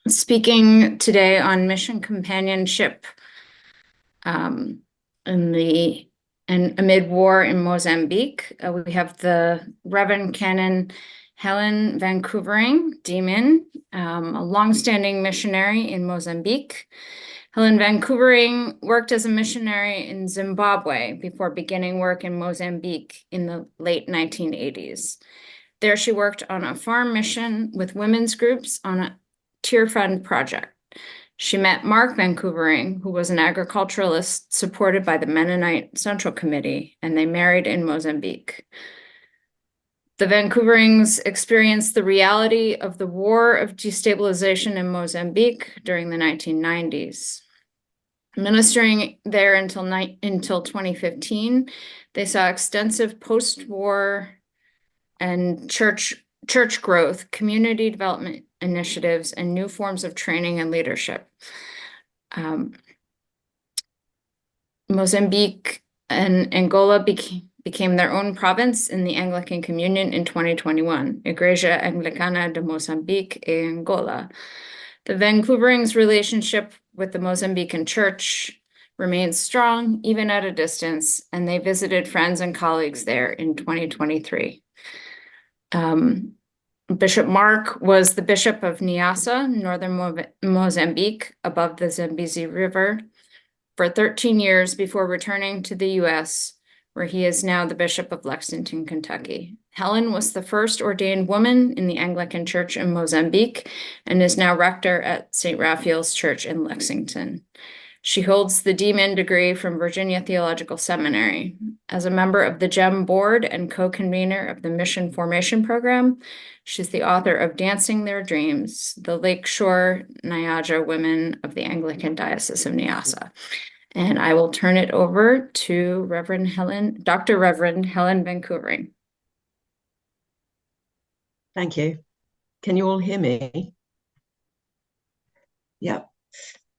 speaking today on mission companionship um, amid war in Mozambique. We have the Reverend Canon Helen Van Koevering, Demon, a longstanding missionary in Mozambique. Helen Van Koevering worked as a missionary in Zimbabwe before beginning work in Mozambique in the late 1980s. There she worked on a farm mission with women's groups on a Tear Fund project. She met Mark Van Koevering, who was an agriculturalist supported by the Mennonite Central Committee, and they married in Mozambique. The Van Koeverings experienced the reality of the war of destabilization in Mozambique during the 1990s. Ministering there until 2015, they saw extensive post-war and church growth, community development initiatives, and new forms of training and leadership. Mozambique and Angola became their own province in the Anglican Communion in 2021, Igreja Anglicana de Moçambique e Angola. The Van Koevering's relationship with the Mozambican Church remains strong, even at a distance, and they visited friends and colleagues there in 2023. Bishop Mark was the Bishop of Niassa, northern Mozambique, above the Zambezi River, for 13 years before returning to the U.S., where he is now the Bishop of Lexington, Kentucky. Helen was the first ordained woman in the Anglican Church in Mozambique and is now rector at St. Raphael's Church in Lexington. She holds the D.Min degree from Virginia Theological Seminary. As a member of the GEM board and co-convener of the Mission Formation Program, she's the author of Dancing Their Dreams, the Lakeshore Nyaja Women of the Anglican Diocese of Niassa. And I will turn it over to Dr. Reverend Helen Van Koevering. Thank you. Can you all hear me? Yeah.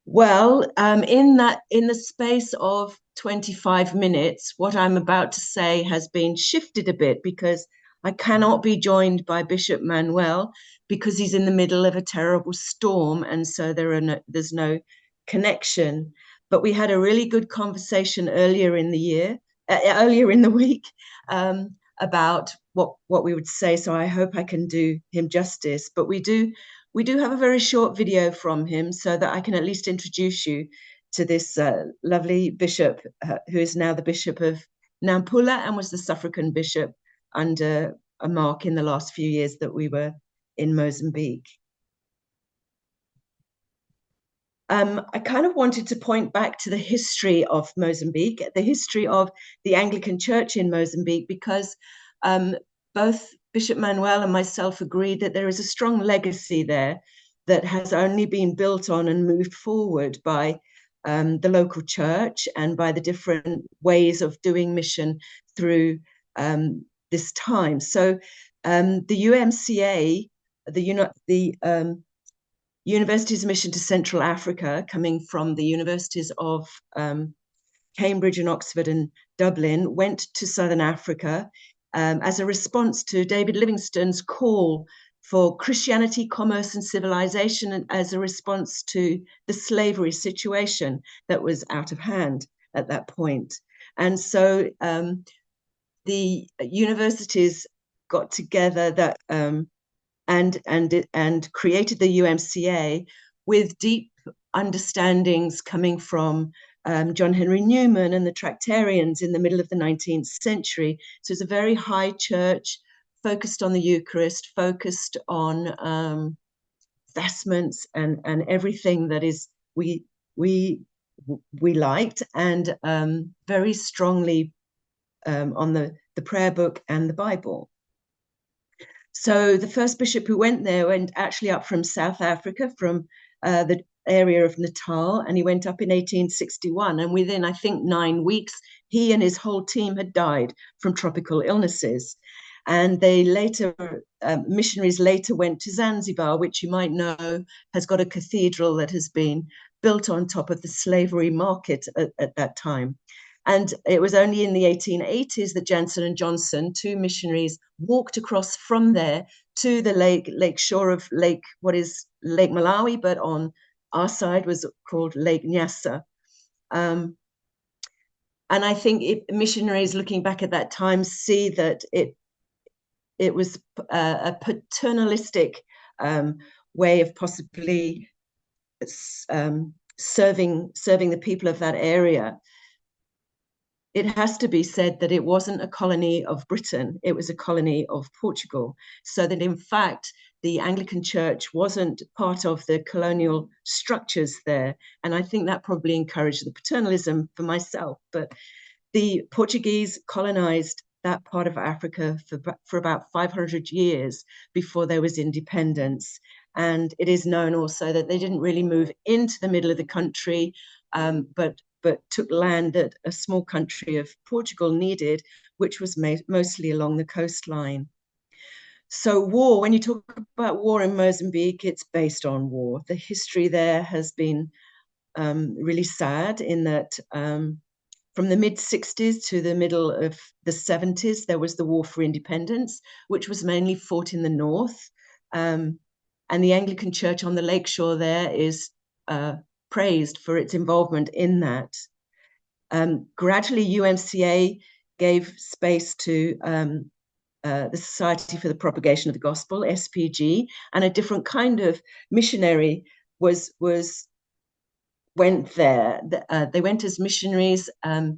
Well, in the space of 25 minutes, what I'm about to say has been shifted a bit because I cannot be joined by Bishop Manuel because he's in the middle of a terrible storm, and so there's no connection. But we had a really good conversation earlier in the week, about what we would say. So I hope I can do him justice. But we do have a very short video from him so that I can at least introduce you to this lovely bishop who is now the Bishop of Nampula and was the suffragan bishop under a Mark in the last few years that we were in Mozambique. I kind of wanted to point back to the history of Mozambique, the history of the Anglican Church in Mozambique, because both Bishop Manuel and myself agreed that there is a strong legacy there that has only been built on and moved forward by the local church and by the different ways of doing mission through this time. So the UMCA, the University's mission to Central Africa, coming from the universities of Cambridge and Oxford and Dublin, went to Southern Africa as a response to David Livingstone's call for Christianity, commerce, and civilization, and as a response to the slavery situation that was out of hand at that point. And so the universities got together that and created the UMCA with deep understandings coming from John Henry Newman and the Tractarians in the middle of the 19th century. So it's a very high church, focused on the Eucharist, focused on vestments and everything that is we liked, and very strongly on the prayer book and the Bible. So the first bishop who went there went actually up from South Africa, from the area of Natal, and he went up in 1861. And within, I think, 9 weeks, he and his whole team had died from tropical illnesses. And they later, missionaries later went to Zanzibar, which you might know has got a cathedral that has been built on top of the slavery market at that time. And it was only in the 1880s that Jansen and Johnson, two missionaries, walked across from there to the lake shore of what is Lake Malawi, but on our side was called Lake Nyasa. And I think missionaries looking back at that time see that it was a paternalistic way of possibly serving the people of that area. It has to be said that it wasn't a colony of Britain, it was a colony of Portugal. So that in fact, the Anglican Church wasn't part of the colonial structures there. And I think that probably encouraged the paternalism for myself. But the Portuguese colonized that part of Africa for about 500 years before there was independence. And it is known also that they didn't really move into the middle of the country, but took land that a small country of Portugal needed, which was mostly along the coastline. So war, when you talk about war in Mozambique, it's based on war. The history there has been really sad in that from the mid-60s to the middle of the 70s, there was the War for Independence, which was mainly fought in the north. And the Anglican Church on the lakeshore there is praised for its involvement in that. Gradually, UMCA gave space to the Society for the Propagation of the Gospel, SPG, and a different kind of missionary went there. They went as missionaries,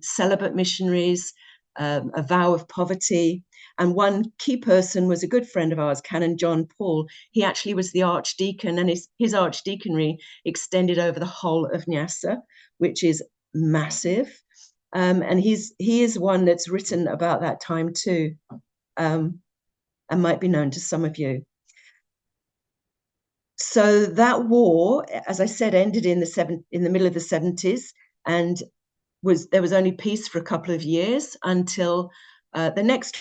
celibate missionaries, a vow of poverty. And one key person was a good friend of ours, Canon John Paul. He actually was the archdeacon, and his archdeaconry extended over the whole of Nyasa, which is massive. And he is one that's written about that time too, and might be known to some of you. So that war, as I said, ended in the middle of the 70s, and there was only peace for a couple of years until the next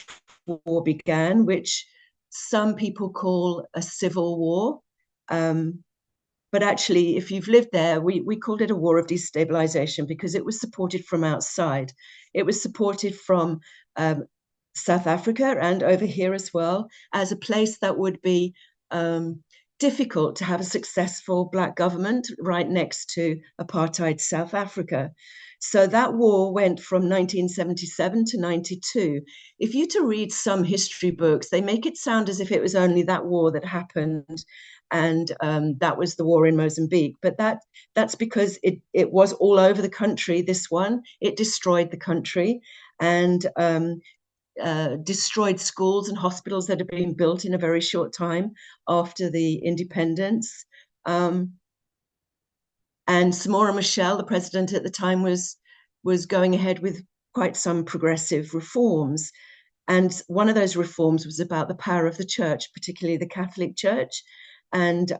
war began, which some people call a civil war. But actually, if you've lived there, we called it a war of destabilization because it was supported from outside. It was supported from South Africa and over here as well as a place that would be difficult to have a successful Black government right next to apartheid South Africa. So that war went from 1977 to 92. If you to read some history books, they make it sound as if it was only that war that happened, and that was the war in Mozambique. But that's because it was all over the country, this one. It destroyed the country and destroyed schools and hospitals that had been built in a very short time after the independence. And Samora Machel, the president at the time, was going ahead with quite some progressive reforms. And one of those reforms was about the power of the church, particularly the Catholic Church. And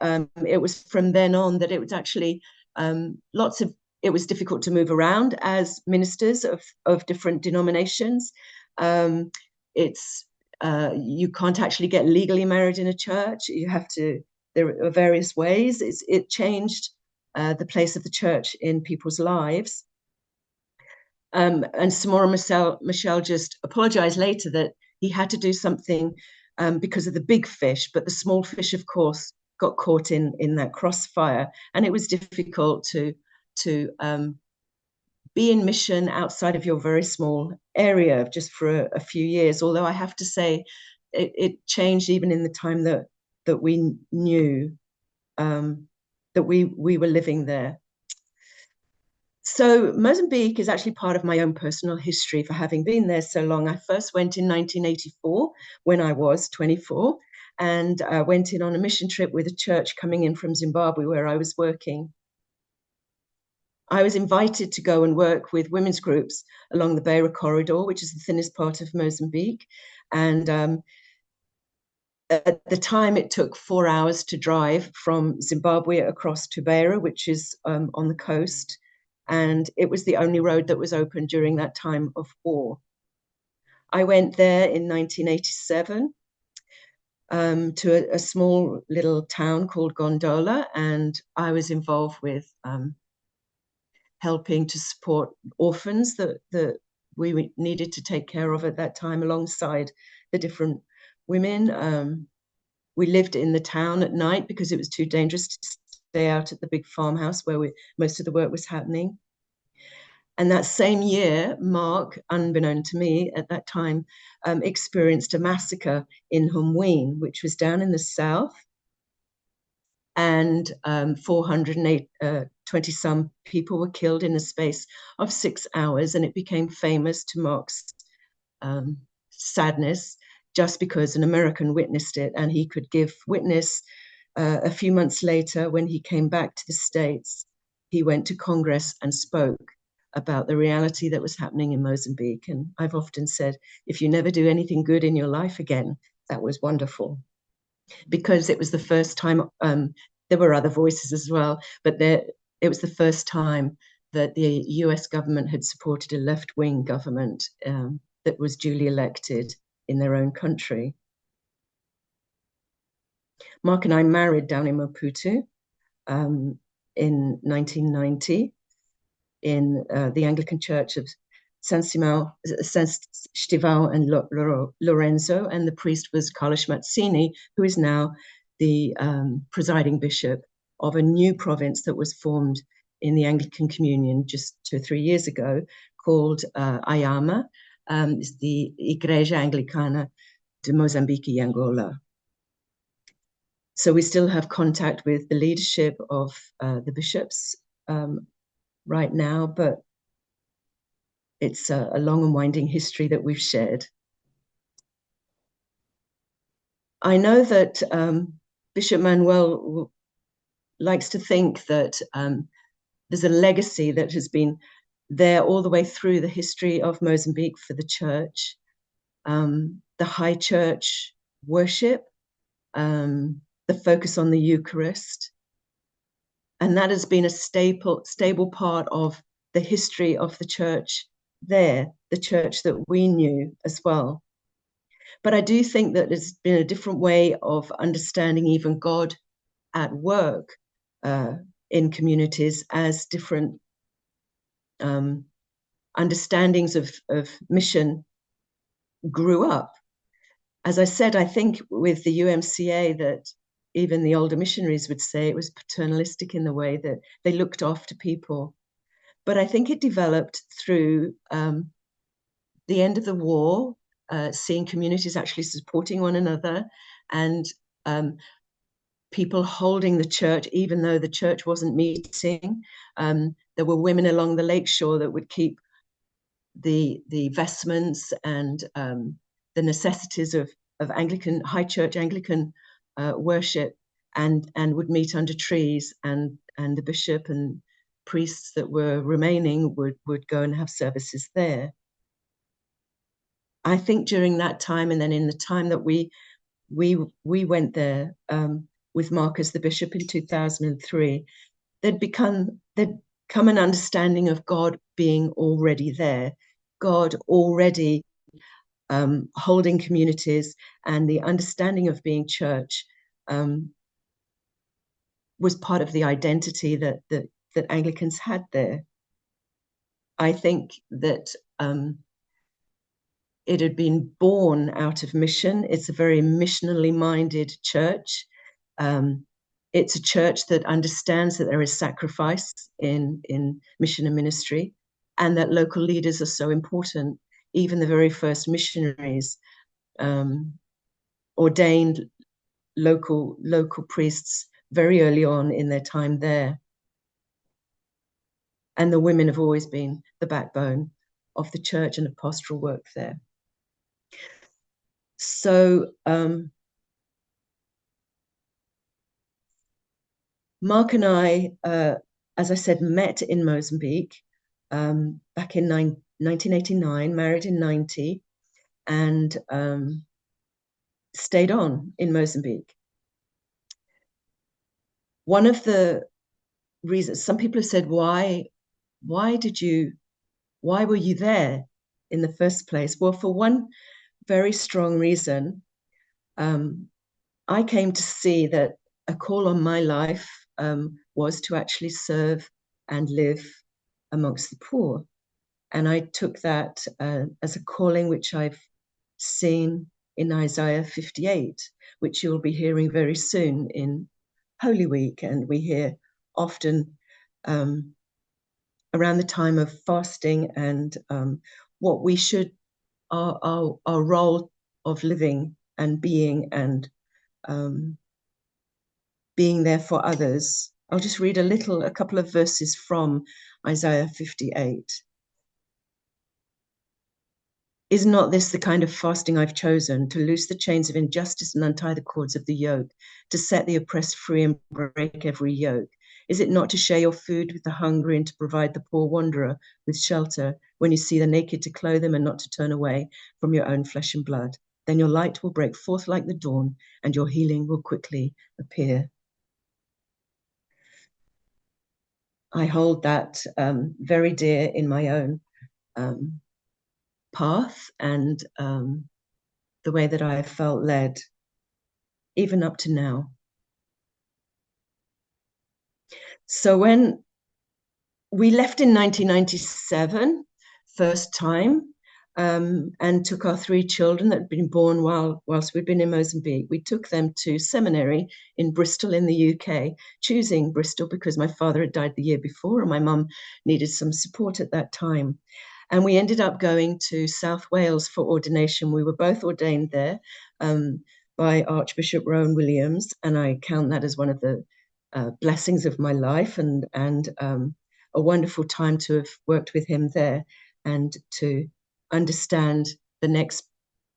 it was from then on that it was actually it was difficult to move around as ministers of different denominations. You can't actually get legally married in a church. You have to. There are various ways. It changed the place of the church in people's lives. And Samora Machel just apologized later that he had to do something because of the big fish, but the small fish, of course, got caught in that crossfire, and it was difficult to be in mission outside of your very small area just for a few years. Although I have to say, it changed even in the time that we knew that we were living there. So Mozambique is actually part of my own personal history for having been there so long. I first went in 1984 when I was 24, and I went in on a mission trip with a church coming in from Zimbabwe where I was working. I was invited to go and work with women's groups along the Beira corridor, which is the thinnest part of Mozambique. And at the time, it took 4 hours to drive from Zimbabwe across to Beira, which is on the coast. And it was the only road that was open during that time of war. I went there in 1987 to a small little town called Gondola, and I was involved with helping to support orphans that we needed to take care of at that time alongside the different women. We lived in the town at night because it was too dangerous to stay out at the big farmhouse where most of the work was happening. And that same year, Mark, unbeknown to me at that time, experienced a massacre in Humween, which was down in the south. And 420 some people were killed in the space of 6 hours. And it became famous to Mark's sadness just because an American witnessed it. And he could give witness a few months later when he came back to the States. He went to Congress and spoke about the reality that was happening in Mozambique. And I've often said, if you never do anything good in your life again, that was wonderful. Because it was the first time, there were other voices as well, but it was the first time that the US government had supported a left-wing government that was duly elected in their own country. Mark and I married down in Maputo in 1990 in the Anglican Church of San Simão, San Stivão and Lorenzo, and the priest was Carlos Mazzini, who is now the presiding bishop of a new province that was formed in the Anglican Communion just 2 or 3 years ago, called Ayama, the Igreja Anglicana de Mozambique e Angola. So we still have contact with the leadership of the bishops right now, but it's a long and winding history that we've shared. I know that Bishop Manuel likes to think that there's a legacy that has been there all the way through the history of Mozambique for the church. The high church worship, the focus on the Eucharist. And that has been a stable part of the history of the church there, the church that we knew as well. But I do think that there's been a different way of understanding even God at work in communities as different understandings of mission grew up. As I said, I think with the UMCA that even the older missionaries would say it was paternalistic in the way that they looked after people. But I think it developed through the end of the war, seeing communities actually supporting one another and people holding the church, even though the church wasn't meeting. There were women along the lakeshore that would keep the vestments and the necessities of Anglican, high church Anglican worship and would meet under trees, and the bishop and priests that were remaining would go and have services there. I think during that time, and then in the time that we went there with Mark as the bishop in 2003, there'd come an understanding of God being already there, God already holding communities, and the understanding of being church was part of the identity that Anglicans had there. I think that it had been born out of mission. It's a very missionally minded church. It's a church that understands that there is sacrifice in mission and ministry, and that local leaders are so important. Even the very first missionaries ordained local priests very early on in their time there. And the women have always been the backbone of the church and the pastoral work there. So Mark and I, as I said, met in Mozambique back in 1989, married in 90, and stayed on in Mozambique. One of the reasons, some people have said, why were you there in the first place? Well, for one very strong reason, I came to see that a call on my life was to actually serve and live amongst the poor. And I took that as a calling which I've seen in Isaiah 58, which you'll be hearing very soon in Holy Week. And we hear often around the time of fasting and what we should, our role of living and being there for others. I'll just read a couple of verses from Isaiah 58. Is not this the kind of fasting I've chosen, to loose the chains of injustice and untie the cords of the yoke, to set the oppressed free and break every yoke? Is it not to share your food with the hungry and to provide the poor wanderer with shelter, when you see the naked to clothe them and not to turn away from your own flesh and blood? Then your light will break forth like the dawn and your healing will quickly appear. I hold that very dear in my own path and the way that I have felt led, even up to now. So when we left in 1997, first time, and took our 3 children that had been born whilst we'd been in Mozambique, we took them to seminary in Bristol in the UK, choosing Bristol because my father had died the year before and my mum needed some support at that time. And we ended up going to South Wales for ordination. We were both ordained there by Archbishop Rowan Williams, and I count that as one of the blessings of my life and a wonderful time to have worked with him there and to understand the next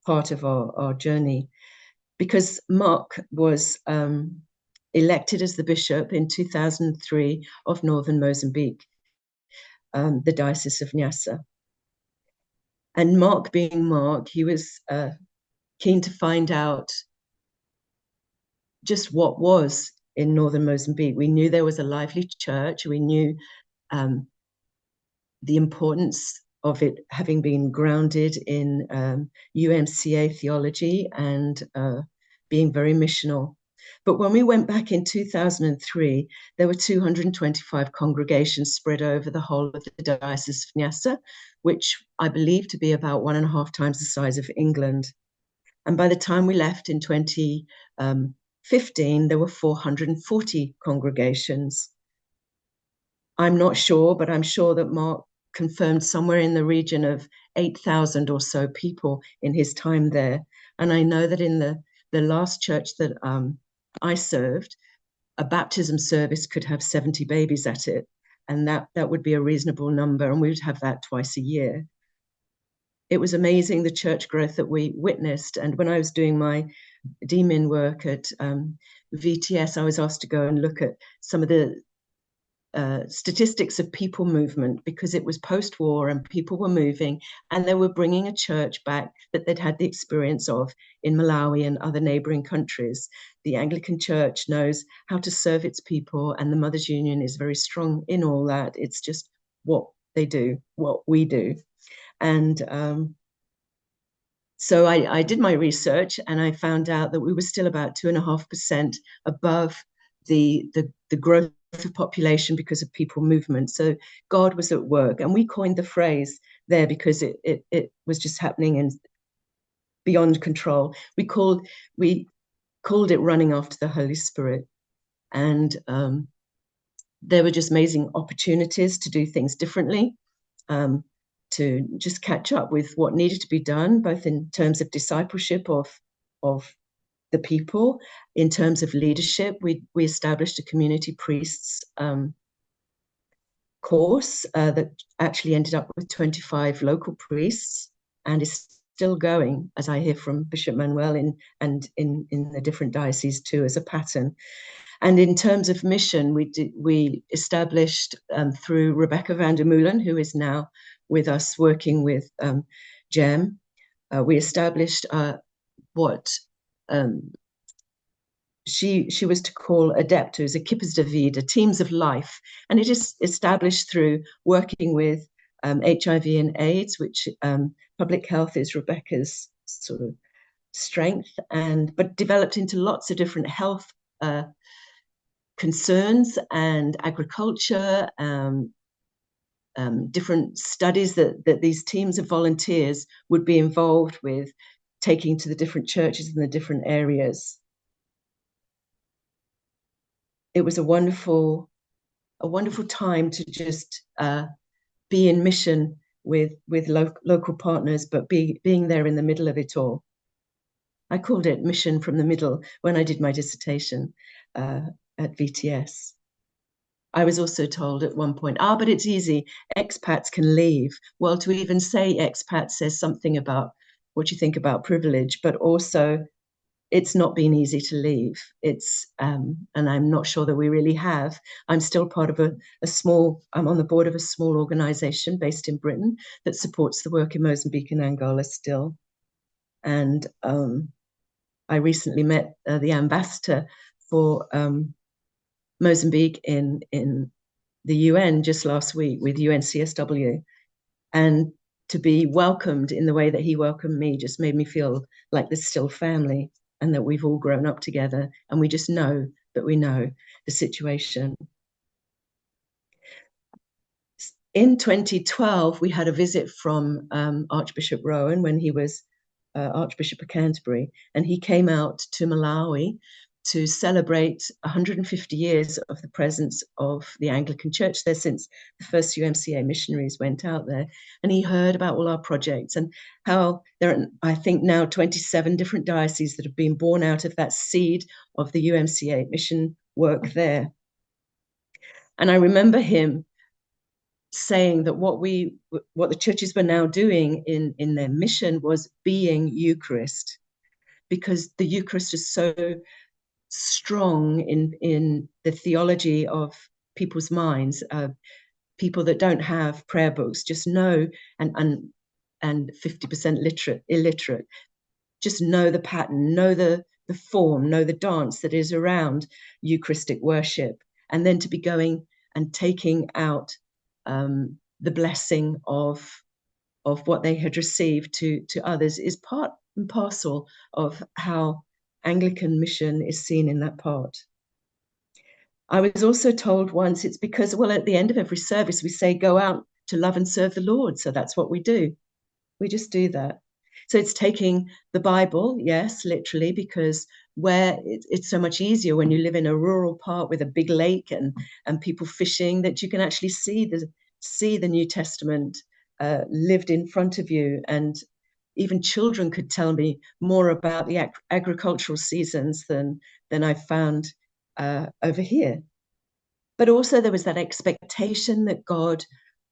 part of our journey. Because Mark was elected as the bishop in 2003 of Northern Mozambique, the Diocese of Nyasa. And Mark being Mark, he was keen to find out just what was in Northern Mozambique. We knew there was a lively church. We knew the importance of it having been grounded in UMCA theology and being very missional. But when we went back in 2003, there were 225 congregations spread over the whole of the Diocese of Nyasa, which I believe to be about 1.5 times the size of England. And by the time we left in 2015, there were 440 congregations. I'm not sure, but I'm sure that Mark confirmed somewhere in the region of 8,000 or so people in his time there. And I know that in the last church that I served, a baptism service could have 70 babies at it. And that would be a reasonable number. And we would have that twice a year. It was amazing, the church growth that we witnessed. And when I was doing my DMIN work at VTS, I was asked to go and look at some of the statistics of people movement, because it was post-war and people were moving and they were bringing a church back that they'd had the experience of in Malawi and other neighboring countries. The Anglican Church knows how to serve its people, and the Mothers Union is very strong in all that. It's just what they do, what we do. And so I did my research and I found out that we were still about 2.5% above the growth of population because of people movement. So God was at work, and we coined the phrase there because it was just happening and beyond control. We called it running after the Holy Spirit. And there were just amazing opportunities to do things differently, to just catch up with what needed to be done, both in terms of discipleship of the people. In terms of leadership, we established a community priests course that actually ended up with 25 local priests and is still going, as I hear from Bishop Manuel and in the different dioceses too, as a pattern. And in terms of mission, we established through Rebecca van der Meulen, who is now with us working with GEM, we established what she was to call adeptos, equipes de vida, teams of life. And it is established through working with HIV and AIDS, which public health is Rebecca's sort of strength, but developed into lots of different health concerns and agriculture, different studies that these teams of volunteers would be involved with, taking to the different churches in the different areas. It was a wonderful time to just be in mission with local partners, but being there in the middle of it all. I called it Mission from the Middle when I did my dissertation at VTS. I was also told at one point, but it's easy, expats can leave. Well, to even say expat says something about what you think about privilege, but also it's not been easy to leave. It's, and I'm not sure that we really have. I'm still part of I'm on the board of a small organization based in Britain that supports the work in Mozambique and Angola still. And I recently met the ambassador for Mozambique in the UN just last week with UNCSW. And to be welcomed in the way that he welcomed me just made me feel like there's still family and that we've all grown up together and we just know that we know the situation. In 2012, we had a visit from Archbishop Rowan when he was Archbishop of Canterbury, and he came out to Malawi to celebrate 150 years of the presence of the Anglican Church there since the first UMCA missionaries went out there. And he heard about all our projects and how there are, I think, now 27 different dioceses that have been born out of that seed of the UMCA mission work there. And I remember him saying that what the churches were now doing in their mission was being Eucharist, because the Eucharist is so strong in the theology of people's minds. People that don't have prayer books just know, and 50% illiterate, just know the pattern, know the form, know the dance that is around Eucharistic worship, and then to be going and taking out the blessing of what they had received to others is part and parcel of how Anglican mission is seen in that part. I was also told once it's because, well, at the end of every service, we say, go out to love and serve the Lord. So that's what we do. We just do that. So it's taking the Bible, yes, literally, because where it's so much easier when you live in a rural part with a big lake and people fishing, that you can actually see the New Testament lived in front of you. And even children could tell me more about the agricultural seasons than I found over here. But also there was that expectation that God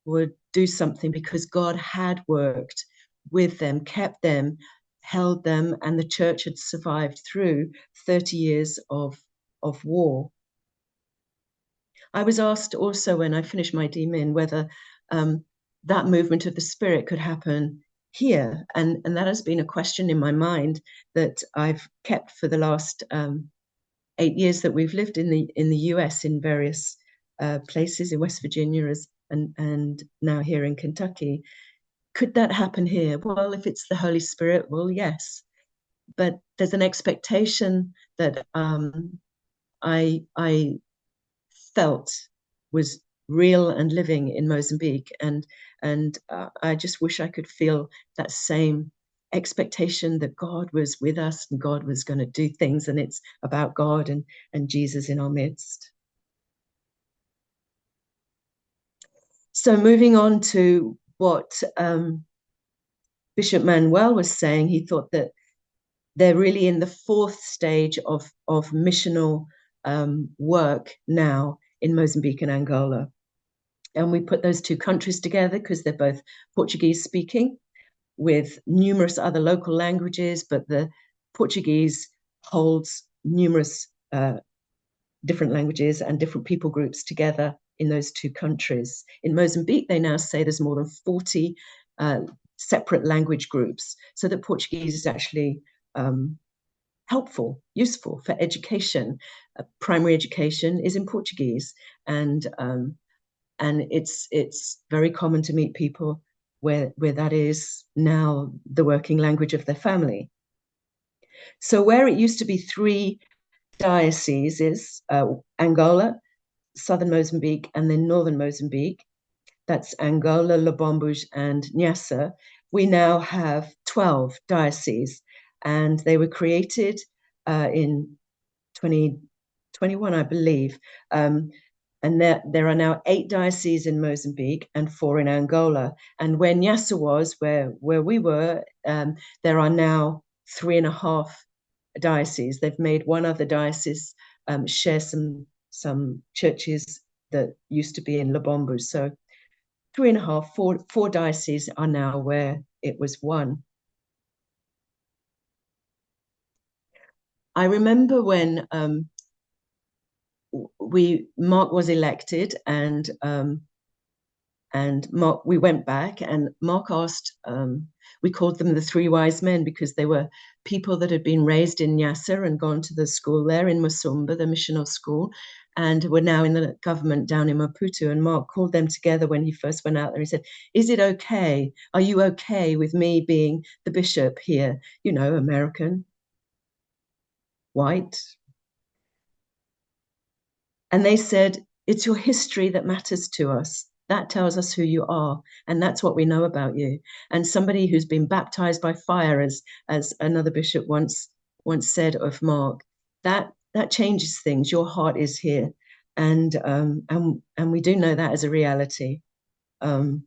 would do something because God had worked with them, kept them, held them, and the church had survived through 30 years of war. I was asked also when I finished my DMin whether that movement of the Spirit could happen here, and that has been a question in my mind that I've kept for the last 8 years that we've lived in the US in various places in West Virginia and now here in Kentucky. Could that happen here? Well, if it's the Holy Spirit, well, yes. But there's an expectation that I felt was real and living in Mozambique, and I just wish I could feel that same expectation that God was with us and God was going to do things, and it's about God and Jesus in our midst. So moving on to what Bishop Manuel was saying, he thought that they're really in the fourth stage of missional work now in Mozambique and Angola. And we put those two countries together because they're both Portuguese speaking with numerous other local languages, but the Portuguese holds numerous different languages and different people groups together in those two countries. In Mozambique, they now say there's more than 40 separate language groups, so that Portuguese is actually helpful, useful for education. Primary education is in Portuguese, and it's very common to meet people where that is now the working language of their family. So where it used to be 3 dioceses, Angola, southern Mozambique, and then northern Mozambique, that's Angola, Lubumbashi, and Nyasa, we now have 12 dioceses. and they were created in 2021, I believe. And there are now 8 dioceses in Mozambique and 4 in Angola. And where Nyasa was, where we were, there are now 3.5 dioceses. They've made one other diocese share some churches that used to be in Lubombo. So 3.5, 4 dioceses are now where it was one. I remember when Mark was elected, and Mark, we went back, and Mark asked, we called them the 3 wise men because they were people that had been raised in Nyasa and gone to the school there in Musumba, the missional school, and were now in the government down in Maputo. And Mark called them together when he first went out there. He said, is it okay? Are you okay with me being the bishop here? You know, American, white. And they said, it's your history that matters to us. That tells us who you are, and that's what we know about you. And somebody who's been baptized by fire, as another bishop once said of Mark, that changes things. Your heart is here, and we do know that as a reality. And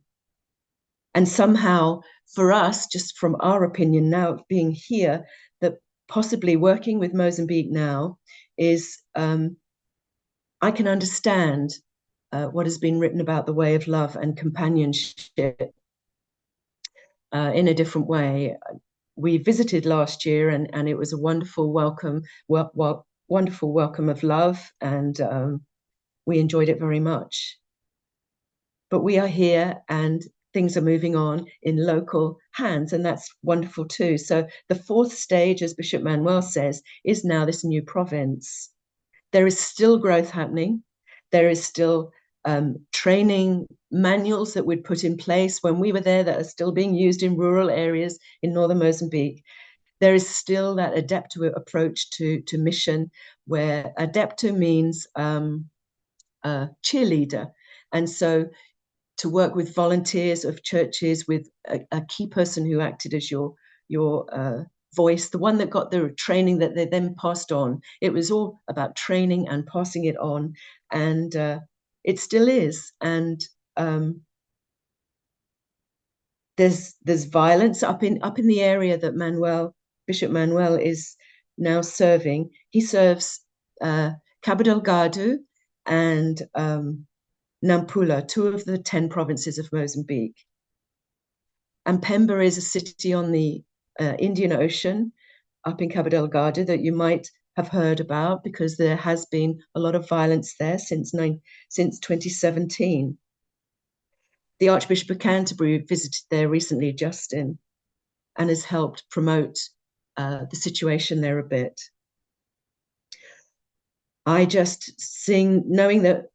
somehow, for us, just from our opinion now, being here, that possibly working with Mozambique now is, I can understand what has been written about the way of love and companionship in a different way. We visited last year, and it was a wonderful welcome, wonderful welcome of love, and we enjoyed it very much. But we are here, and things are moving on in local hands, and that's wonderful too. So the 4th stage, as Bishop Manuel says, is now this new province. There is still growth happening. There is still training manuals that we'd put in place when we were there that are still being used in rural areas in northern Mozambique. There is still that adepto approach to mission, where adepto means cheerleader. And so to work with volunteers of churches, with a key person who acted as your voice, the one that got the training that they then passed on. It was all about training and passing it on, and it still is. And there's violence up in the area that Bishop Manuel is now serving. He serves Cabo Delgado and Nampula, 2 of the 10 provinces of Mozambique. And Pemba is a city on the Indian Ocean up in Cabo Delgado that you might have heard about, because there has been a lot of violence there since 2017. The Archbishop of Canterbury visited there recently, Justin, and has helped promote the situation there a bit. I just knowing that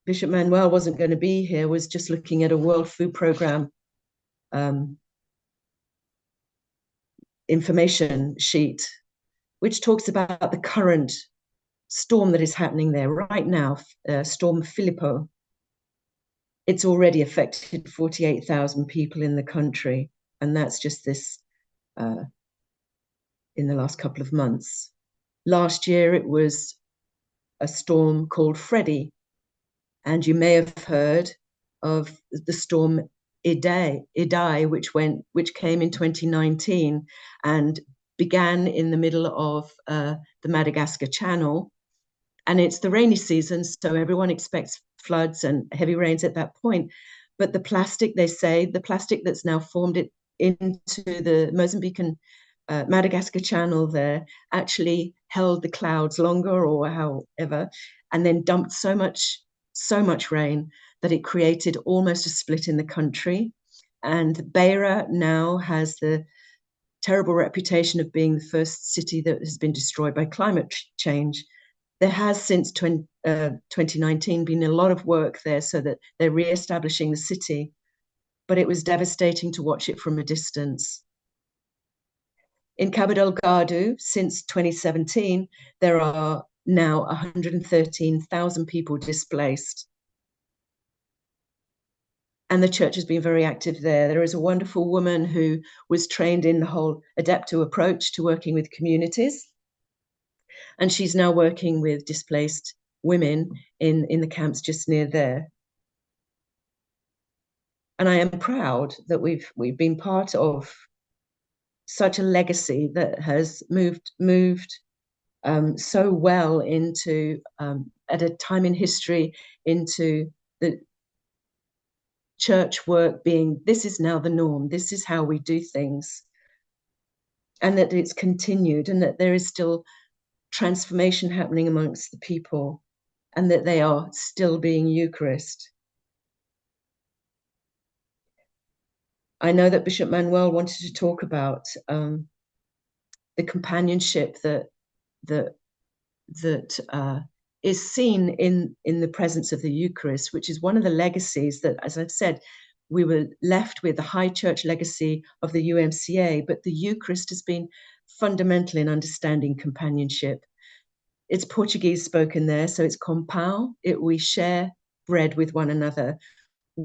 Bishop Manuel wasn't going to be here, was just looking at a World Food Programme information sheet, which talks about the current storm that is happening there right now, Storm Filippo. It's already affected 48,000 people in the country, and that's just this in the last couple of months. Last year, it was a storm called Freddie, and you may have heard of the storm Idai, which came in 2019 and began in the middle of the Madagascar Channel. And it's the rainy season, so everyone expects floods and heavy rains at that point. But the plastic, they say, the plastic that's now formed it into the Mozambican Madagascar Channel there actually held the clouds longer, or however, and then dumped so much rain that it created almost a split in the country. And Beira now has the terrible reputation of being the first city that has been destroyed by climate change. There has, since 2019, been a lot of work there so that they're re-establishing the city, but it was devastating to watch it from a distance. In Cabo Delgado, since 2017, there are now 113,000 people displaced. And the church has been very active there. There is a wonderful woman who was trained in the whole Adepto approach to working with communities. And she's now working with displaced women in the camps just near there. And I am proud that we've been part of such a legacy that has moved so well into, at a time in history, into the church work being, this is now the norm, this is how we do things, and that it's continued, and that there is still transformation happening amongst the people, and that they are still being Eucharist. I know that Bishop Manuel wanted to talk about the companionship that is seen in the presence of the Eucharist, which is one of the legacies that, as I've said, we were left with the high church legacy of the UMCA, but the Eucharist has been fundamental in understanding companionship. It's Portuguese spoken there, so it's compão. We share bread with one another.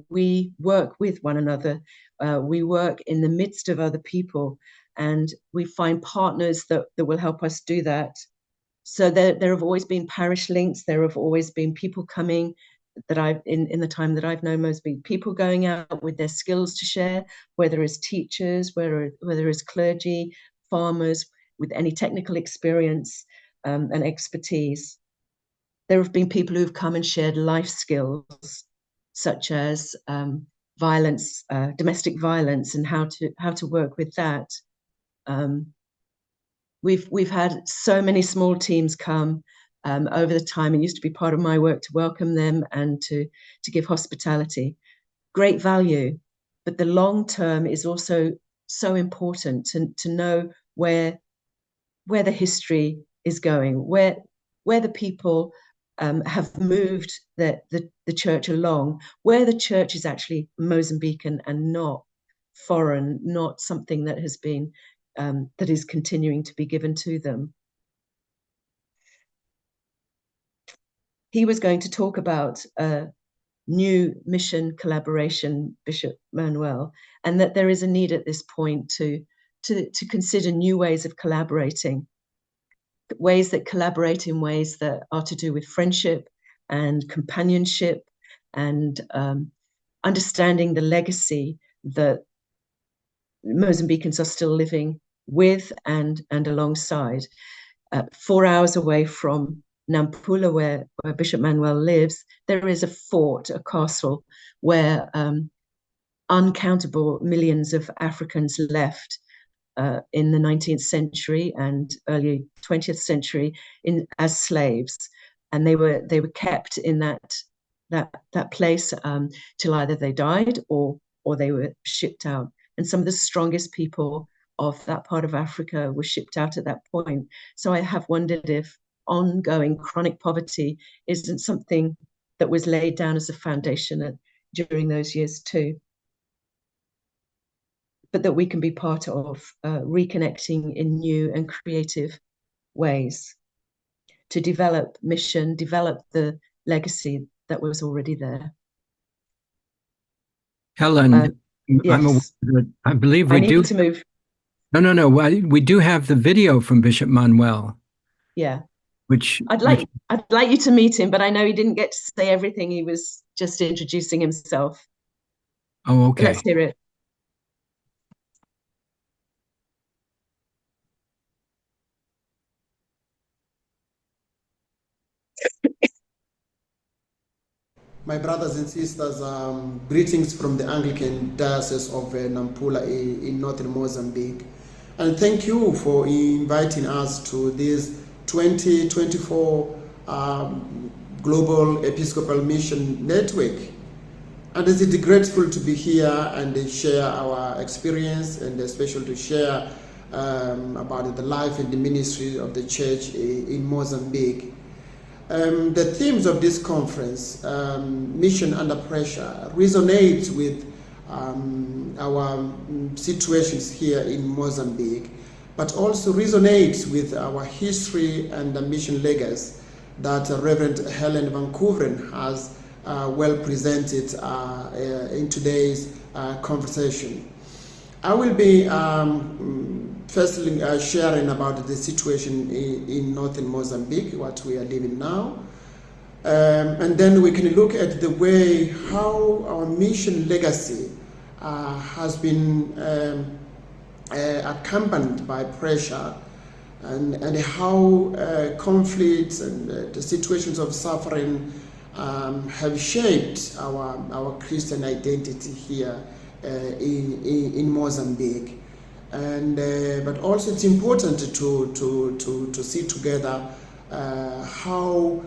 We work with one another. We work in the midst of other people, and we find partners that will help us do that. So there have always been parish links. There have always been people coming that in the time that I've known Mozambique, people going out with their skills to share, whether as teachers, whether as clergy, farmers, with any technical experience and expertise. There have been people who've come and shared life skills, such as violence, domestic violence, and how to work with that. We've had so many small teams come over the time. It used to be part of my work to welcome them and to give hospitality. Great value, but the long term is also so important to know where the history is going, where the people have moved the church along, where the church is actually Mozambican and not foreign, not something that has been that is continuing to be given to them. He was going to talk about new mission collaboration, Bishop Manuel, and that there is a need at this point to consider new ways of collaborating, ways that collaborate in ways that are to do with friendship and companionship and understanding the legacy that Mozambicans are still living with and alongside. 4 hours away from Nampula, where Bishop Manuel lives, there is a fort, a castle, where uncountable millions of Africans left in the 19th century and early 20th century as slaves, and they were kept in that place till either they died or they were shipped out. And some of the strongest people of that part of Africa were shipped out at that point. So I have wondered if ongoing chronic poverty isn't something that was laid down as a foundation during those years too, but that we can be part of reconnecting in new and creative ways to develop mission, develop the legacy that was already there. Helen, yes. I believe we do. To move. No. We do have the video from Bishop Manuel. Yeah. Which I'd like you to meet him, but I know he didn't get to say everything. He was just introducing himself. Oh, okay. Let's hear it. My brothers and sisters, greetings from the Anglican Diocese of Nampula in northern Mozambique. And thank you for inviting us to this 2024 Global Episcopal Mission Network. And it's grateful to be here and share our experience, and especially to share about the life and the ministry of the church in Mozambique. The themes of this conference, Mission Under Pressure, resonates with our situations here in Mozambique, but also resonates with our history and the mission legacy that Reverend Helen Van Koevering has well presented in today's conversation. I will be firstly sharing about the situation in northern Mozambique, what we are living now. And then we can look at the way how our mission legacy has been accompanied by pressure, and how conflicts and the situations of suffering have shaped our Christian identity here in Mozambique. And but also it's important to see together how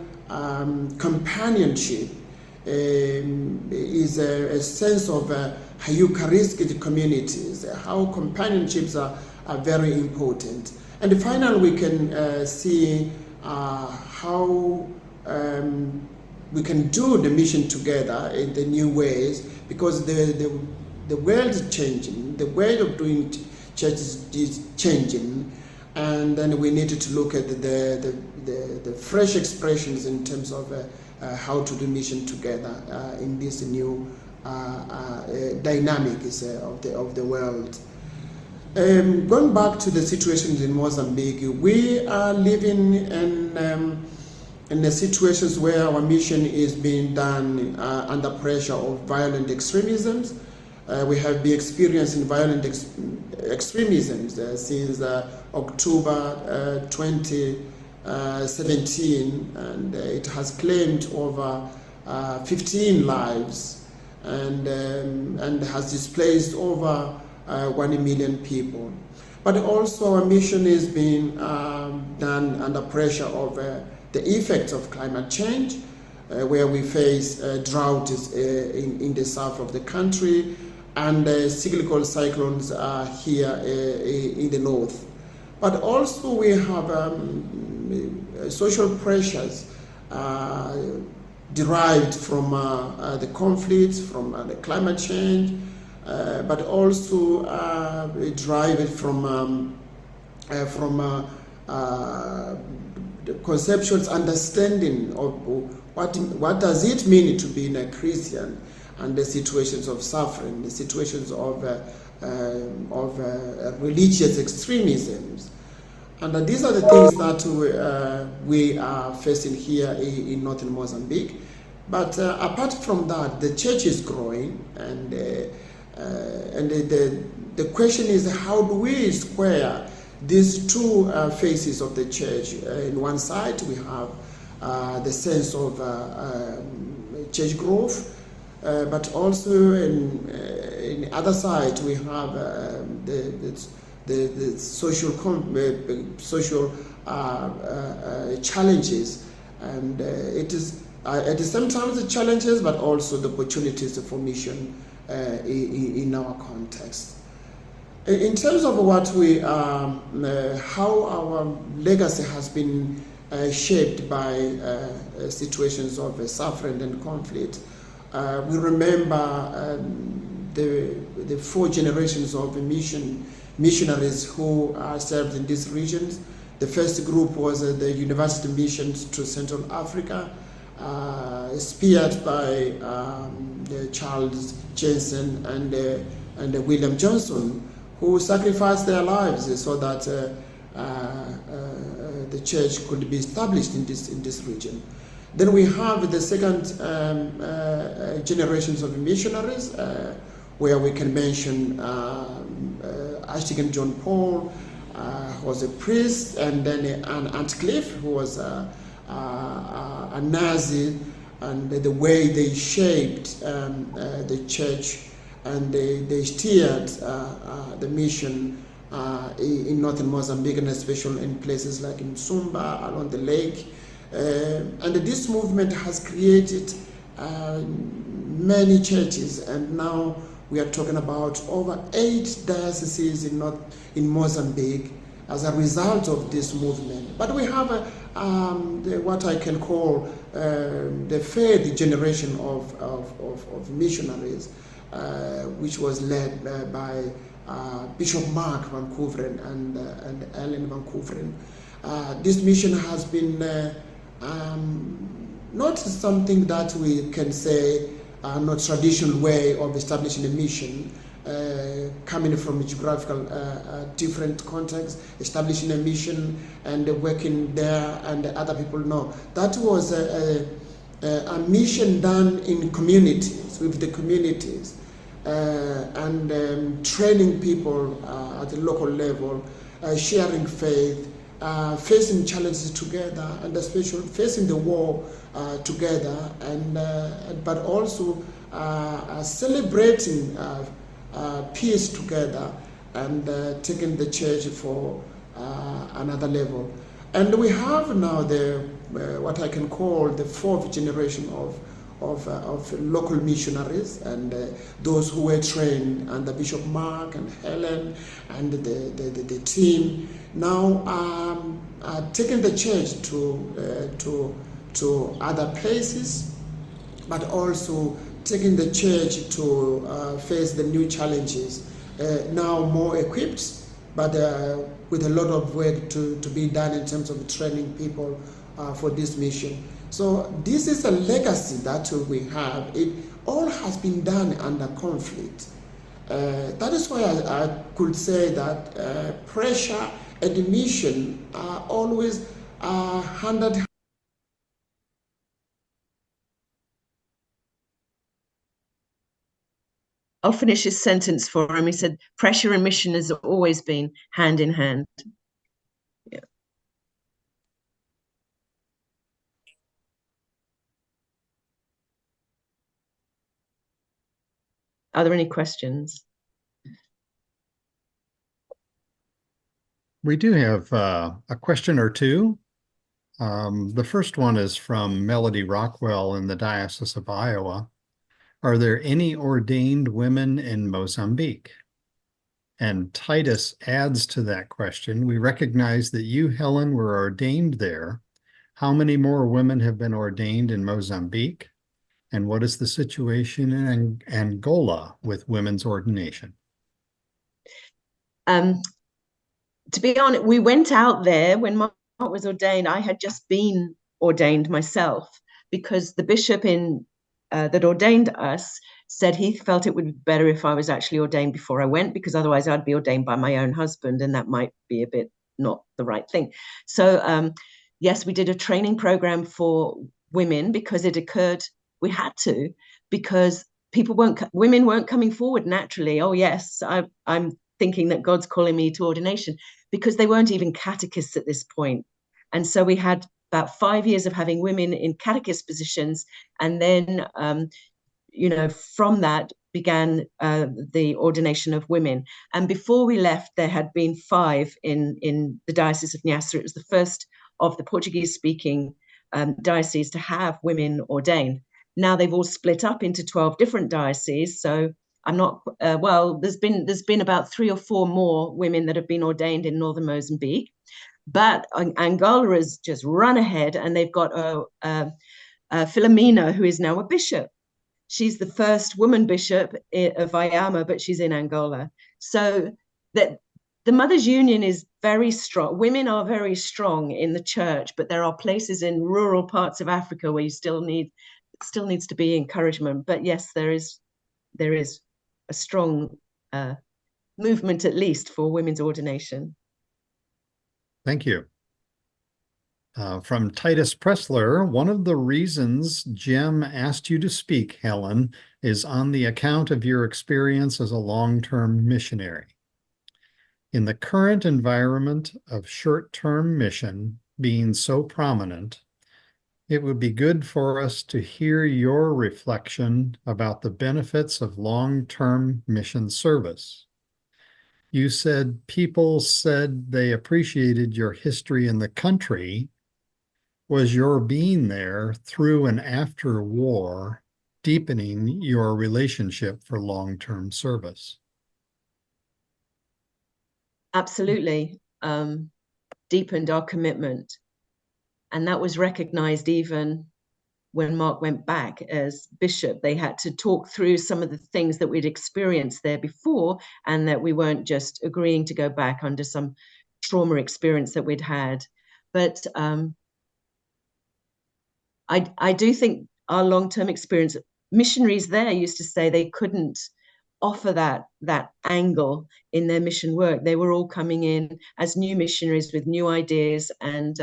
companionship is a sense of Eucharistic communities, how companionships are very important. And finally, we can see how we can do the mission together in the new ways, because the world is changing, the way of doing church is changing, and then we need to look at the fresh expressions in terms of how to do mission together in this new dynamics of the world. Going back to the situations in Mozambique, we are living in the situations where our mission is being done under pressure of violent extremisms. We have been experiencing violent extremisms since October 2017, and it has claimed over 15 lives and has displaced over 1 million people. But also our mission is being done under pressure of the effects of climate change, where we face droughts in the south of the country, and cyclical cyclones here in the north. But also we have social pressures derived from the conflicts, from the climate change, but also derived from the conceptual understanding of what does it mean to be a Christian, and the situations of suffering, the situations of religious extremisms. And these are the things that we are facing here in northern Mozambique. But apart from that, the church is growing, and the question is, how do we square these two faces of the church? In one side, we have the sense of church growth, but also in the other side, we have the social challenges, and it is sometimes the challenges, but also the opportunities for mission in our context. In terms of what we how our legacy has been shaped by situations of suffering and conflict, we remember the 4 generations of missionaries who served in these regions. The first group was the university missions to Central Africa, spearheaded by Charles Jensen and William Johnson, who sacrificed their lives so that the church could be established in this region. Then we have the second generations of missionaries, where we can mention Archdeacon John Paul, who was a priest, and then Aunt Cliff, who was a Nazi, and the way they shaped the church, and they steered the mission in northern Mozambique, and especially in places like in Sumba, along the lake. And this movement has created many churches, and now we are talking about over 8 dioceses in Mozambique as a result of this movement. But we have what I can call the 3rd generation of missionaries, which was led by Bishop Mark Van Koevering and Helen Van Koevering. This mission has been not something that we can say not traditional way of establishing a mission, coming from a geographical different context, establishing a mission and working there, and other people know. That was a mission done in communities, with the communities, and training people at the local level, sharing faith, facing challenges together, and especially facing the war together, and but also celebrating peace together, and taking the church for another level. And we have now the what I can call the fourth generation of local missionaries, and those who were trained under Bishop Mark and Helen and the team now are taking the church to other places, but also taking the church to face the new challenges, now more equipped, but with a lot of work to be done in terms of training people for this mission. So this is a legacy that we have. It all has been done under conflict. That is why I could say that pressure and mission are always handed. I'll finish his sentence for him. He said, pressure and mission has always been hand in hand. Yeah. Are there any questions? We do have a question or two. The first one is from Melody Rockwell in the Diocese of Iowa. Are there any ordained women in Mozambique? And Titus adds to that question, we recognize that you, Helen, were ordained there. How many more women have been ordained in Mozambique? And what is the situation in Angola with women's ordination? To be honest, we went out there when Mark was ordained. I had just been ordained myself, because the bishop that ordained us said he felt it would be better if I was actually ordained before I went, because otherwise I'd be ordained by my own husband, and that might be a bit not the right thing. So yes, we did a training program for women, because it occurred, we had to, because women weren't coming forward naturally. Oh yes, I'm thinking that God's calling me to ordination, because they weren't even catechists at this point. And so we had about 5 years of having women in catechist positions, and then from that began the ordination of women. And before we left, there had been 5 in the Diocese of Nampula. It was the first of the Portuguese-speaking dioceses to have women ordained. Now they've all split up into 12 different dioceses. So I'm not there's been about 3 or 4 more women that have been ordained in northern Mozambique. But Angola has just run ahead, and they've got Filomena, who is now a bishop. She's the first woman bishop of Iama, but she's in Angola. So that the Mothers' Union is very strong. Women are very strong in the church, but there are places in rural parts of Africa where you still needs to be encouragement. But yes, there is a strong movement, at least, for women's ordination. Thank you. From Titus Pressler, one of the reasons Jim asked you to speak, Helen, is on the account of your experience as a long-term missionary. In the current environment of short-term mission being so prominent, it would be good for us to hear your reflection about the benefits of long-term mission service. You said people said they appreciated your history in the country. Was your being there through and after war deepening your relationship for long-term service? Absolutely. Deepened our commitment. And that was recognized even when Mark went back as bishop. They had to talk through some of the things that we'd experienced there before, and that we weren't just agreeing to go back under some trauma experience that we'd had. But I do think our long-term experience, missionaries there used to say they couldn't offer that angle in their mission work. They were all coming in as new missionaries with new ideas, and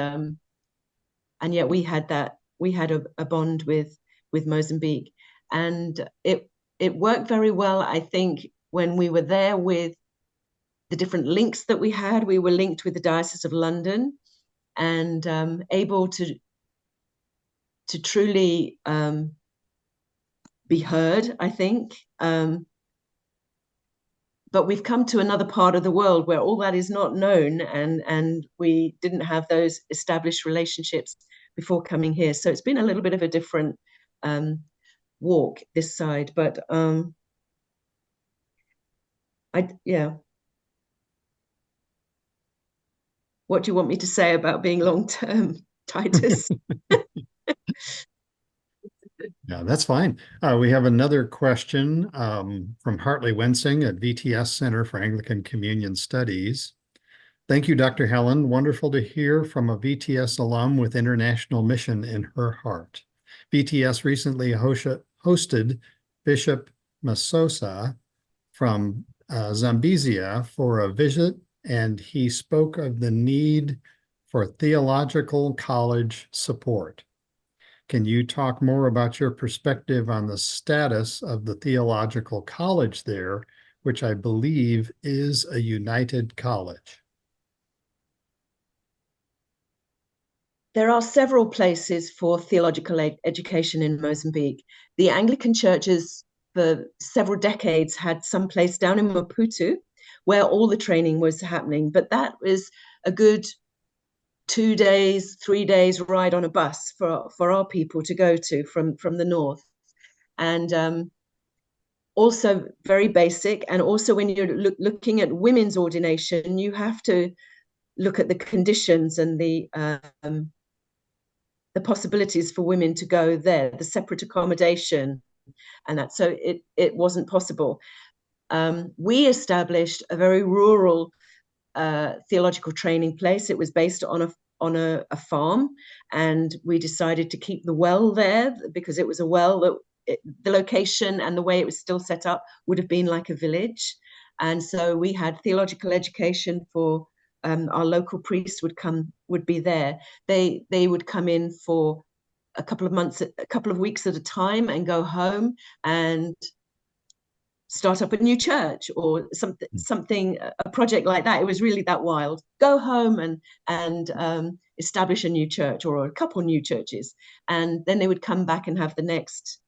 yet we had a bond with Mozambique, and it worked very well. I think when we were there with the different links that we were linked with the Diocese of London, and able to truly be heard, I think. But we've come to another part of the world where all that is not known, and we didn't have those established relationships before coming here. So it's been a little bit of a different walk this side. But yeah. What do you want me to say about being long-term, Titus? Yeah, that's fine. We have another question from Hartley Wensing at VTS Center for Anglican Communion Studies. Thank you, Dr. Helen. Wonderful to hear from a VTS alum with international mission in her heart. VTS recently hosted Bishop Masosa from Zambezia for a visit, and he spoke of the need for theological college support. Can you talk more about your perspective on the status of the theological college there, which I believe is a united college? There are several places for theological education in Mozambique. The Anglican churches for several decades had some place down in Maputo where all the training was happening, but that was a good 2 days, 3 days ride on a bus for our people to go to from the north. And also very basic. And also when you're looking at women's ordination, you have to look at the conditions and the possibilities for women to go there, the separate accommodation and that. So it wasn't possible. We established a very rural theological training place. It was based on a farm, and we decided to keep the well there because it was a well that the location and the way it was still set up would have been like a village. And so we had theological education for our local priests would be there. They would come in for a couple of weeks at a time and go home and start up a new church or something, a project like that. It was really that wild. Go home and establish a new church or a couple new churches, and then they would come back and have the next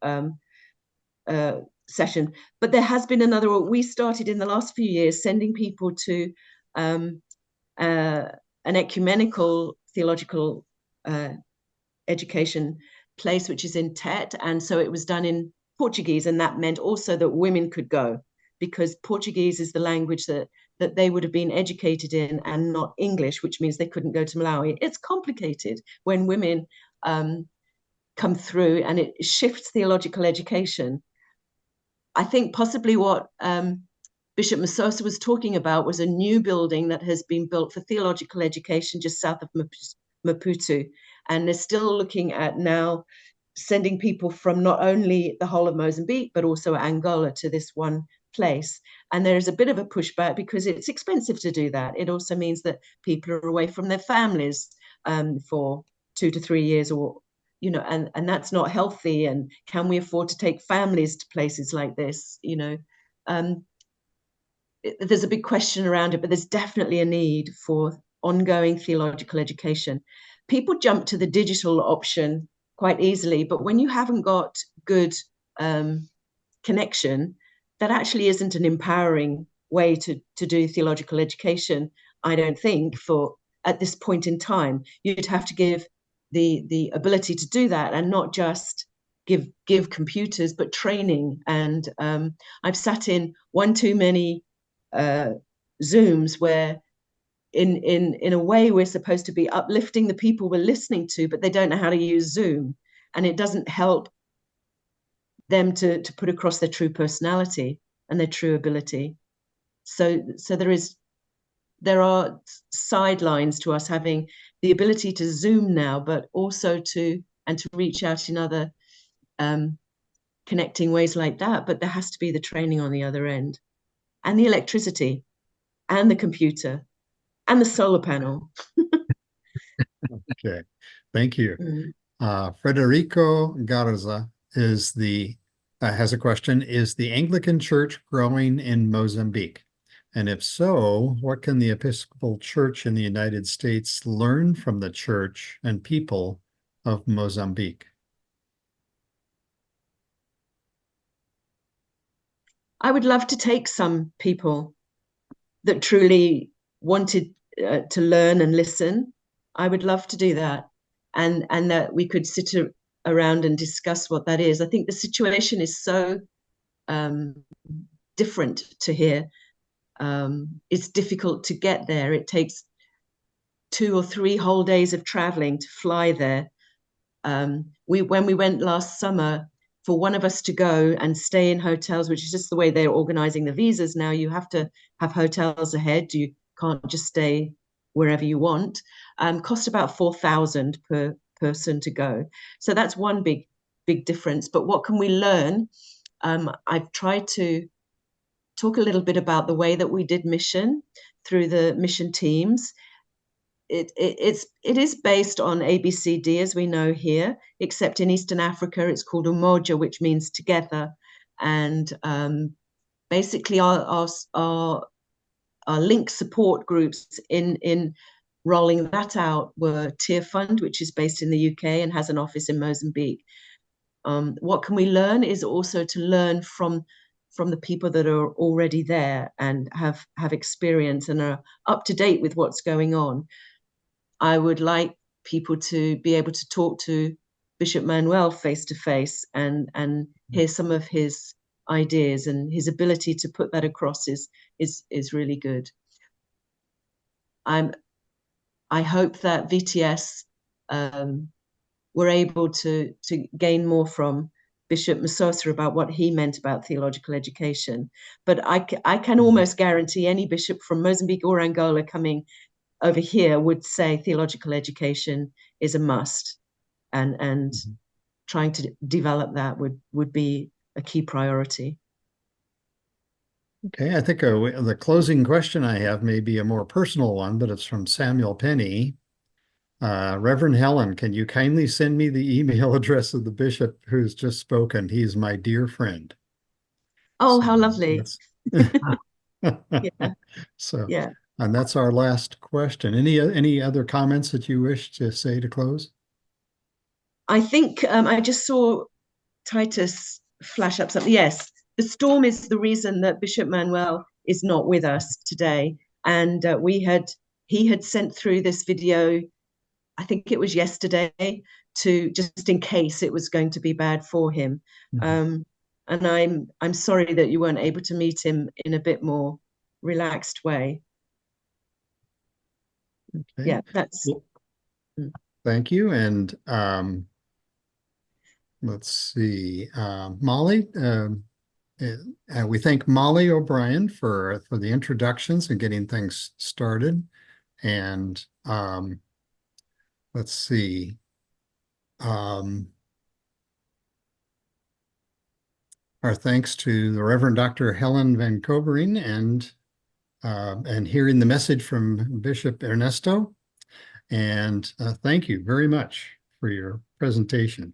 session. But there has been another. We started in the last few years sending people to an ecumenical theological education place, which is in Tet, and so it was done in Portuguese, and that meant also that women could go, because Portuguese is the language that they would have been educated in and not English, which means they couldn't go to Malawi. It's complicated when women come through, and it shifts theological education. I think possibly what Bishop Masosa was talking about was a new building that has been built for theological education just south of Maputo, and they're still looking at now sending people from not only the whole of Mozambique, but also Angola to this one place. And there is a bit of a pushback because it's expensive to do that. It also means that people are away from their families for 2 to 3 years, or, you know, and that's not healthy. And can we afford to take families to places like this? You know, there's a big question around it, but there's definitely a need for ongoing theological education. People jump to the digital option quite easily, but when you haven't got good connection, that actually isn't an empowering way to do theological education, I don't think, for at this point in time. You'd have to give the ability to do that, and not just give computers, but training. And I've sat in one too many Zooms where in a way we're supposed to be uplifting the people we're listening to, but they don't know how to use Zoom, and it doesn't help them to put across their true personality and their true ability. So there are sidelines to us having the ability to Zoom now, but also to and to reach out in other connecting ways like that. But there has to be the training on the other end, and the electricity, and the computer, and the solar panel. Okay, thank you. Federico Garza has a question. Is the Anglican Church growing in Mozambique? And if so, what can the Episcopal Church in the United States learn from the church and people of Mozambique? I would love to take some people that truly wanted to learn and listen. I would love to do that, and that we could sit around and discuss what that is. I think the situation is so different to here. It's difficult to get there. It takes 2 or 3 whole days of traveling to fly there. When we went last summer, for one of us to go and stay in hotels, which is just the way they're organizing the visas now, you have to have hotels ahead. You can't just stay wherever you want. Cost about 4,000 per person to go. So that's one big difference. But what can we learn? I've tried to talk a little bit about the way that we did mission through the mission teams. It is based on ABCD, as we know here, except in Eastern Africa it's called Umoja, which means together. And basically our link support groups in rolling that out were Tear Fund, which is based in the UK and has an office in Mozambique. What can we learn is also to learn from the people that are already there and have experience and are up to date with what's going on. I would like people to be able to talk to Bishop Manuel face to face and hear some of his ideas, and his ability to put that across is really good. I hope that VTS were able to gain more from Bishop Masosa about what he meant about theological education. But I can almost guarantee any bishop from Mozambique or Angola coming over here would say theological education is a must, and trying to develop that would be a key priority. Okay, I think the closing question I have may be a more personal one, but it's from Samuel Penny. Reverend Helen, can you kindly send me the email address of the bishop who's just spoken? He's my dear friend. Oh, so how lovely. Yeah. So, yeah. And that's our last question. Any other comments that you wish to say to close? I think I just saw Titus flash up something. Yes, the storm is the reason that Bishop Manuel is not with us today. And he had sent through this video, I think it was yesterday, to just in case it was going to be bad for him. And I'm sorry that you weren't able to meet him in a bit more relaxed way. Okay. Yeah, that's. Thank you. And let's see, Molly. We thank Molly O'Brien for the introductions and getting things started. And let's see. Our thanks to the Reverend Dr. Helen Van Koevering and hearing the message from Bishop Ernesto. And thank you very much for your presentation.